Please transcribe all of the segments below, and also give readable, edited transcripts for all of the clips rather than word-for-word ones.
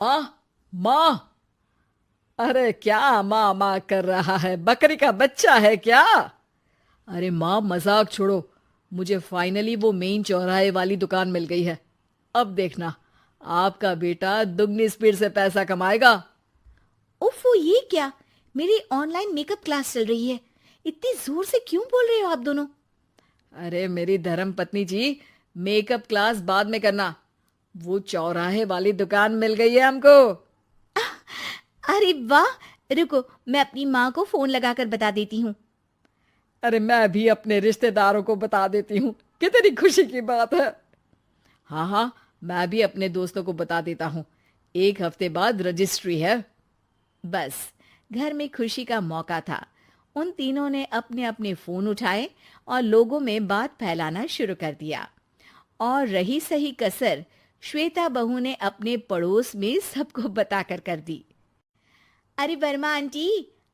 माँ, माँ। अरे क्या माँ माँ कर रहा है? बकरी का बच्चा है क्या? अरे माँ, मजाक छोड़ो। मुझे फाइनली वो मेन चौराहे वाली दुकान मिल गई है। अब देखना, आपका बेटा दुगनी स्पीड से पैसा कमाएगा। ओफो, ये क्या? मेरी ऑनलाइन मेकअप क्लास चल रही है। इतनी जोर से क्यों बोल रहे हो आप दोनों? अरे मेरी धर्म पत्नी जी, मेकअप क्लास बाद में करना। वो चौराहे वाली दुकान मिल गई है हमको। अरे वाह! रुको, मैं अपनी माँ को फोन लगाकर बता देती हूँ। अरे मैं भी अपने रिश्तेदारों को बता देती हूँ। कितनी खुशी की बात है। हाँ हाँ, मैं भी अपने दोस्तों को बता देता हूँ। 1 हफ्ते बाद रजिस्ट्री है। बस, घर में खुशी का मौका था। उन तीनों ने अपने अपने फोन उठाए और लोगों में बात फैलाना शुरू कर दिया। और रही सही कसर, श्वेता बहू ने अपने पड़ोस में सबको बताकर कर दी। अरे वर्मा आंटी,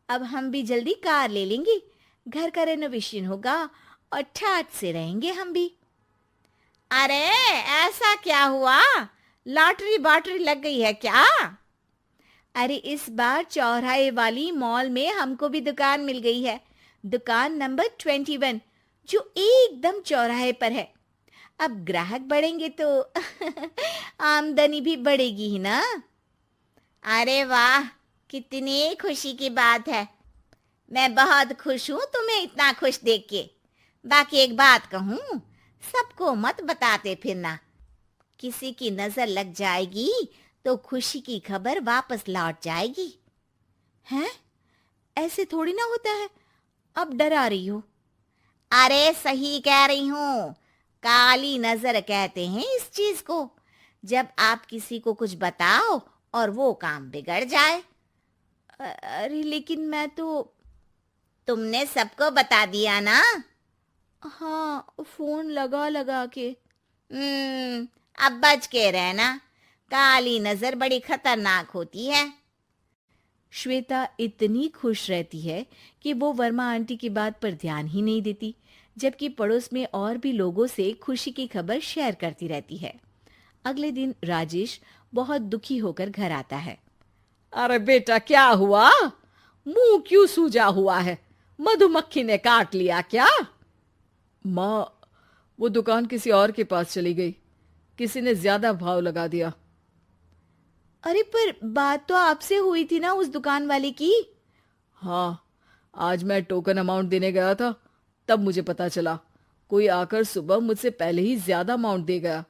अब हम भी जल्दी कार ले लेंगे। घर का रेनोवेशन होगा और ठाट से रहेंगे हम भी। अरे, ऐसा क्या हुआ? लॉटरी बाटरी लग गई है क्या? अरे, इस बार चौराहे वाली मॉल में हमको भी दुकान मिल गई है। दुकान नंबर 21, जो एकदम चौराहे पर है। अब ग्राहक बढ़ेंगे तो आमदनी भी बढ़ेगी ही ना। अरे वाह, कितनी खुशी की बात है। मैं बहुत खुश हूँ तुम्हें इतना खुश देख के। बाकी एक बात कहूँ, सबको मत बताते फिरना। किसी की नजर लग जाएगी तो खुशी की खबर वापस लौट जाएगी। हैं? ऐसे थोड़ी ना होता है। अब डरा रही हो? अरे सही कह रही हूँ। काली नजर कहते हैं इस चीज को, जब आप किसी को कुछ बताओ और वो काम बिगड़ जाए। अरे लेकिन मैं तो। तुमने सबको बता दिया ना? हाँ, फोन लगा लगा के। अब बच के रहना। काली नजर बड़ी खतरनाक होती है। श्वेता इतनी खुश रहती है कि वो वर्मा आंटी की बात पर ध्यान ही नहीं देती, जबकि पड़ोस में और भी लोगों से खुशी की खबर शेयर करती रहती है। अगले दिन राजेश बहुत दुखी होकर घर आता है। अरे बेटा, क्या हुआ? मुंह क्यों सूजा हुआ है? मधुमक्खी ने काट लिया क्या? माँ, वो दुकान किसी और के पास चली गई। किसी ने ज्यादा भाव लगा दिया। अरे पर बात तो आपसे हुई थी ना उस दुकान वाले की। हाँ, आज मैं टोकन अमाउंट देने गया था, तब मुझे पता चला। कोई आकर सुबह मुझसे पहले ही ज्यादा अमाउंट दे गया।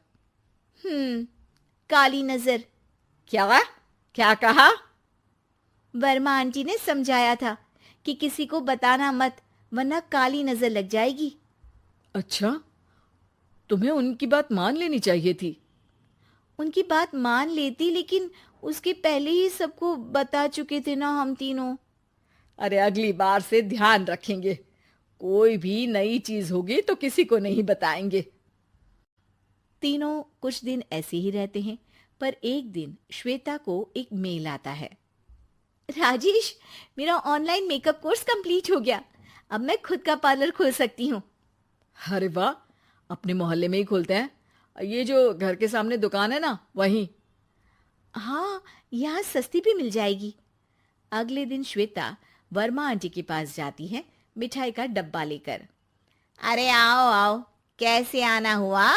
हम्म, काली नजर। क्या? क्या कहा? वर्मा आंटी ने समझाया था कि किसी को बताना मत, वरना काली नजर लग जाएगी। अच्छा, तुम्हें उनकी बात मान लेनी चाहिए थी। उनकी बात मान लेती, लेकिन उसके पहले ही सबको बता चुके थे ना हम तीनों। अरे अगली बार से ध्यान रखेंगे। कोई भी नई चीज होगी तो किसी को नहीं बताएंगे। तीनों कुछ दिन ऐसे ही रहते हैं, पर एक दिन श्वेता को एक मेल आता है। राजेश, मेरा ऑनलाइन मेकअप कोर्स कंप्लीट हो गया। अब मैं खुद का पार्लर खोल सकती हूँ। अरे वाह, अपने मोहल्ले में ही खोलते हैं। ये जो घर के सामने दुकान है ना, वहीं। हाँ, यहाँ सस्ती भी मिल जाएगी। अगले दिन श्वेता वर्मा आंटी के पास जाती है, मिठाई का डब्बा लेकर। अरे आओ आओ, कैसे आना हुआ?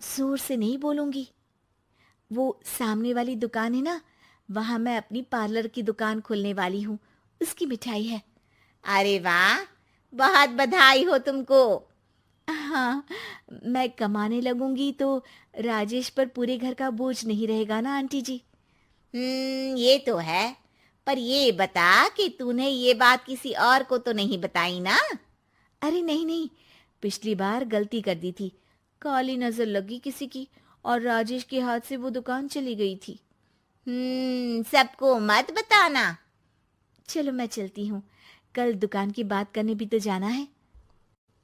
जोर से नहीं बोलूंगी। वो सामने वाली दुकान है ना, वहां मैं अपनी पार्लर की दुकान खोलने वाली हूँ। उसकी मिठाई है। अरे वाह, बहुत बधाई हो तुमको। हाँ, मैं कमाने लगूंगी तो राजेश पर पूरे घर का बोझ नहीं रहेगा ना आंटी जी। ये तो है। पर ये बता कि तूने ये बात किसी और को तो नहीं बताई ना? अरे नहीं नहीं, पिछली बार गलती कर दी थी। काली नजर लगी किसी की और राजेश के हाथ से वो दुकान चली गई थी। सबको मत बताना। चलो मैं चलती हूँ, कल दुकान की बात करने भी तो जाना है।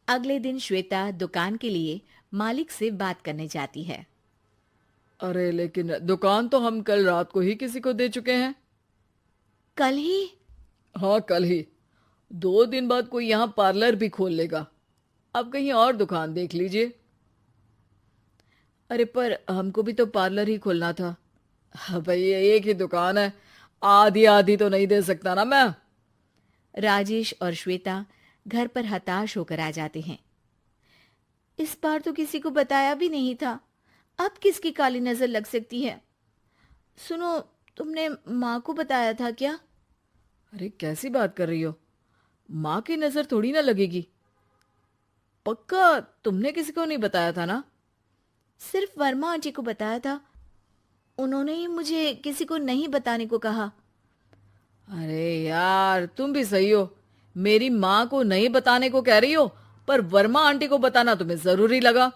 अगले दिन श्वेता दुकान के लिए मालिक से बात करने जाती है। अरे लेकिन दुकान तो हम कल रात को ही किसी को दे चुके हैं। कल ही? हाँ, कल ही। 2 दिन बाद कोई यहाँ पार्लर भी खोल लेगा। अब कहीं और दुकान देख लीजिए। अरे पर हमको भी तो पार्लर ही खोलना था। हाँ भाई, ये एक ही दुकान है, आधी आधी तो नहीं दे सकता ना मैं। राजेश और श्वेता घर पर हताश होकर आ जाते हैं। इस बार तो किसी को बताया भी नहीं था, अब किसकी काली नजर लग सकती है? सुनो, तुमने माँ को बताया था क्या? अरे कैसी बात कर रही हो, माँ की नजर थोड़ी ना लगेगी। पक्का तुमने किसी को नहीं बताया था ना? सिर्फ वर्मा आंटी को बताया था, उन्होंने ही मुझे किसी को नहीं बताने को कहा। अरे यार, तुम भी सही हो। मेरी माँ को नहीं बताने को कह रही हो, पर वर्मा आंटी को बताना तुम्हें जरूरी लगा।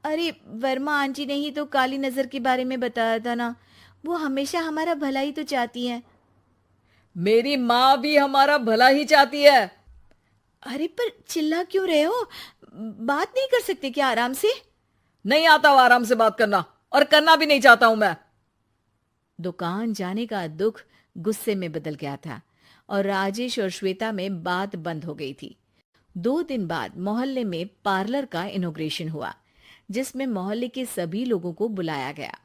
अरे वर्मा आंटी ने ही तो काली नजर के बारे में बताया था ना, वो हमेशा हमारा भला ही तो चाहती है। मेरी माँ भी हमारा भला ही चाहती है। अरे पर चिल्ला क्यों रहे हो? बात नहीं कर सकते क्या आराम से? नहीं आता वो आराम से बात करना, और करना भी नहीं चाहता हूं मैं। दुकान जाने का दुख गुस्से में बदल गया था और राजेश और श्वेता में बात बंद हो गई थी। 2 दिन बाद मोहल्ले में पार्लर का इनॉग्रेशन हुआ, जिसमें मोहल्ले के सभी लोगों को बुलाया गया,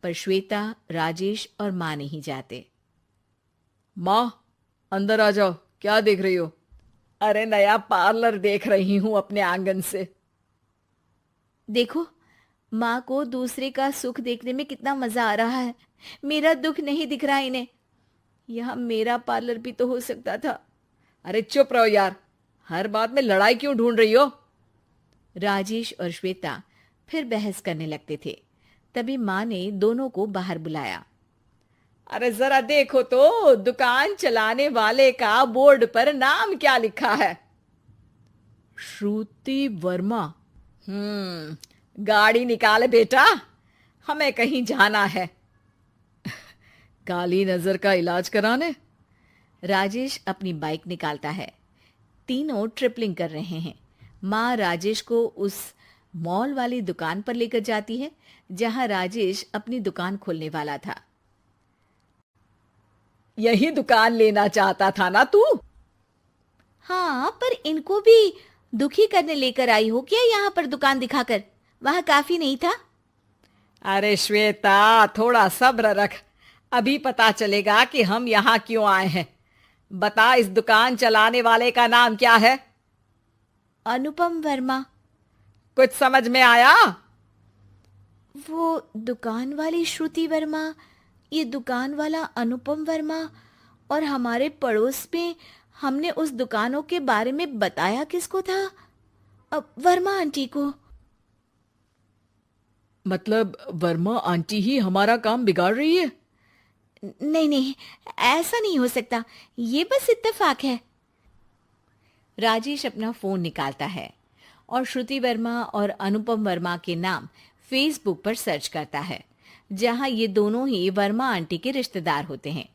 पर श्वेता, राजेश और माँ नहीं जाते। माँ, अंदर आ जाओ, क्या देख रही हो? अरे नया पार्लर देख रही हूं अपने आंगन से। देखो, माँ को दूसरे का सुख देखने में कितना मजा आ रहा है, मेरा दुख नहीं दिख रहा इन्हें। यह मेरा पार्लर भी तो हो सकता था। अरे चुप रहो यार, हर बात में लड़ाई क्यों ढूंढ रही हो? राजेश और श्वेता फिर बहस करने लगते थे। तभी माँ ने दोनों को बाहर बुलाया। अरे जरा देखो तो, दुकान चलाने वाले का बोर्ड पर नाम क्या लिखा है? श्रुति वर्मा। गाड़ी निकाले बेटा, हमें कहीं जाना है। काली नजर का इलाज कराने? राजेश अपनी बाइक निकालता है। तीनों ट्रिपलिंग कर रहे हैं। माँ राजेश को उस मॉल वाली दुकान पर लेकर जाती है जहां राजेश अपनी दुकान खोलने वाला था। यही दुकान लेना चाहता था ना तू? हाँ, पर इनको भी दुखी करने लेकर आई हो क्या यहाँ पर दुकान दिखाकर? वहां काफी नहीं था? अरे श्वेता, थोड़ा सब्र रख, अभी पता चलेगा कि हम यहाँ क्यों आए हैं। बता, इस दुकान चलाने वाले का नाम क्या है? अनुपम वर्मा। कुछ समझ में आया? वो दुकान वाली श्रुति वर्मा, ये दुकान वाला अनुपम वर्मा, और हमारे पड़ोस में हमने उस दुकानों के बारे में बताया किसको था? अब वर्मा आंटी को। मतलब वर्मा आंटी ही हमारा काम बिगाड़ रही है? नहीं नहीं, ऐसा नहीं हो सकता, ये बस इत्तेफाक है। राजेश अपना फोन निकालता है और श्रुति वर्मा और अनुपम वर्मा के नाम फेसबुक पर सर्च करता है, जहां ये दोनों ही वर्मा आंटी के रिश्तेदार होते हैं।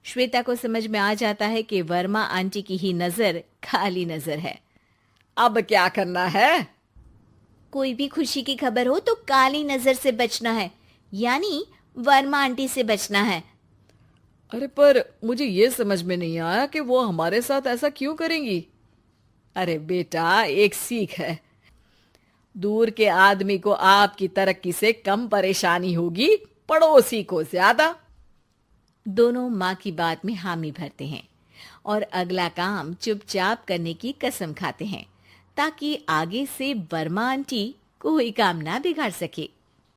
श्वेता को समझ में आ जाता है कि वर्मा आंटी की ही नजर काली नजर है। अब क्या करना है? कोई भी खुशी की खबर हो तो काली नजर से बचना है, यानी वर्मा आंटी से बचना है। अरे पर मुझे ये समझ में नहीं आया कि वो हमारे साथ ऐसा क्यों करेंगी। अरे बेटा, एक सीख है, दूर के आदमी को आपकी तरक्की से कम परेशानी होगी, पड़ोसी को ज्यादा। दोनों माँ की बात में हामी भरते हैं और अगला काम चुपचाप करने की कसम खाते हैं, ताकि आगे से वर्मा आंटी कोई काम ना बिगाड़ सके।